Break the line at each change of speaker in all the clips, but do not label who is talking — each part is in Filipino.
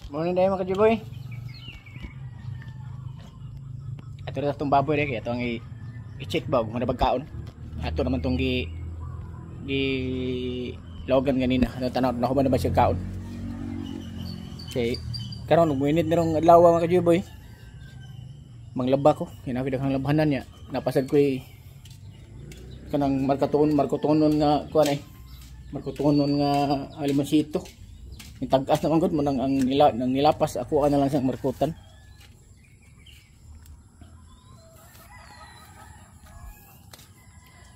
Morning day mga kajiboy. Ito na itong baboy rin. Ito ang i-check ba kung ano pagkaon. Ito naman itong logan ganina. Ano tanaw na ba na ba siya kaon. Okay. Karon nagmuinit na rong adlaw mga kajiboy. Manglaba ko. Hinapid ang labahanan niya. Napasad ko kanang markotonon nga kuan eh. Markotonon nga alimansito. Yung tag-as naman gud mo nang nilapas ako na lang siyang markutan.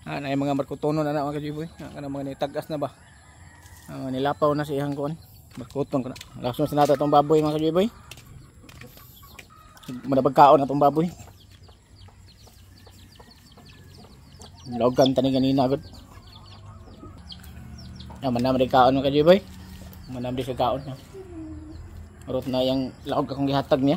Na yung mga markutonon na mga kajiboy. Kanang mga nitag-as na ba. Nilapaw na sa iyang kuan. Markuton ko na. Lason sa nato itong baboy mga kajiboy. Manabagkaon na itong baboy. Logan tani ganina gud. Manamri kaon mga kajiboy. Manamri sa kaon. Urot na yung laog akong gihatag niya.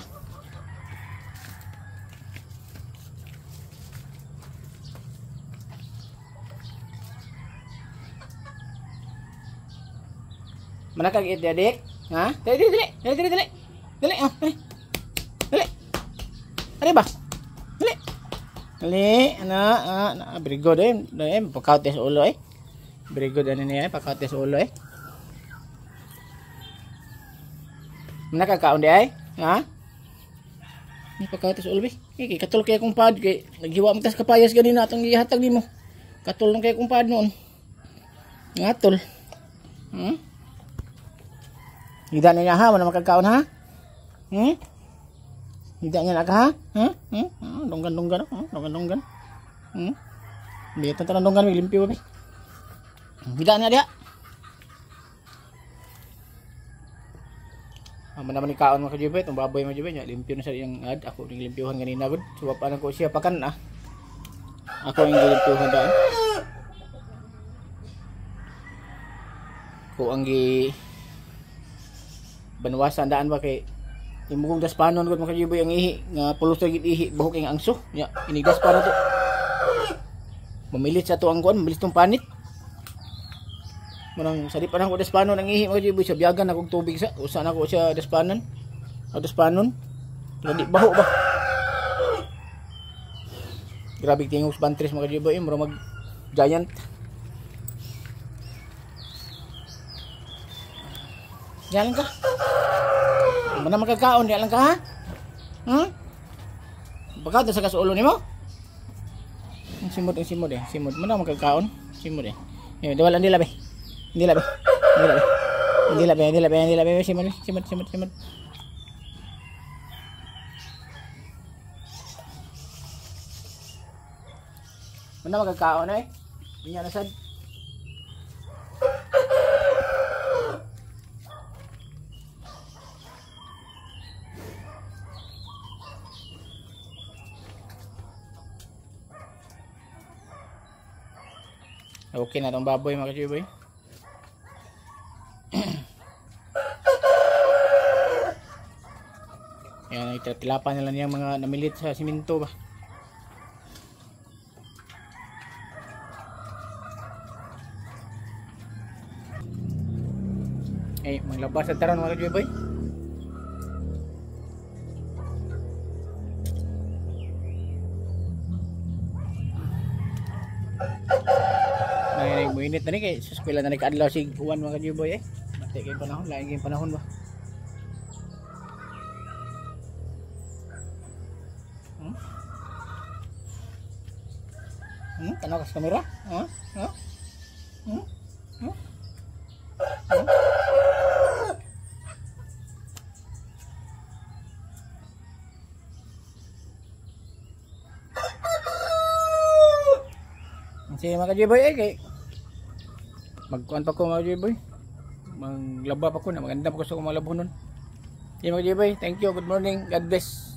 Manakag it adik? Ha? Dali. Dali. Oh, dali. Dali. Ari ba? Dali. Dali. Ana, very good eh. Pagkaute sa ulo eh. Very good ano niya eh. Pagkaute sa ulo eh. Nakakaon di ay? Ha? Ni pagkaute sa ulo eh. Katol kaya kong pad kay naghiwa mo tas kapayas ganina atong gihatag nimo. Katol lang kaya kong pad noon. Ngatol. Hida niya ha, wala makakaon ha? Hida niya naka ha? Donggan. Dito ta donggan limpyo ba? Hida niya dia. Naman ni kaon mga kajiboy, itong baboy mga kajiboy niya, limpyo na sa iyang ad. Ako ring limpyohan ganina gud. Suwap anan ko siya pakan ah. Ako yung limpyohan daan. Ko ang banwasan daan ba kay imugong daspanon gud mga kajiboy ang ihi nga pulos gid ihi buhok ang angso. Ya, inigas para to. Mamilit sa to ang kuan, mamilit tong panit. Manang sa di pa nang ko daspanon ang ihi mga kajiboy sa biyagan akong tubig sa usa na ko siya daspanon. O daspanon. Di baho ba? Grabe tingog bantris mga kajiboy, mura mag giant. Jalan ka? Mana makakaon di lang ka ha? Baka sa kasulo nimo? Simod. Mana makakaon? Simod eh. Wala hindi labi. Hindi labi. Simod. Mana makakaon eh? Inya na sad. Okay na itong baboy mga kajiboy. Yan, itatilapan nila niyang mga namilit sa siminto ba. Maglabas at taron mga kajiboy. Mainit na ni kay sa eskwela na nag-adlaw si Juan mga kajiboy eh. Mati kay panahon, lain kay panahon ba. Tanaw ka sa kamera? Sige mga kajiboy eh kay magkuan pa ko mga kajiboy. Maglaba pa ko na maganda pa ko sa mga labunon. Sige mga kajiboy, thank you, good morning, God bless.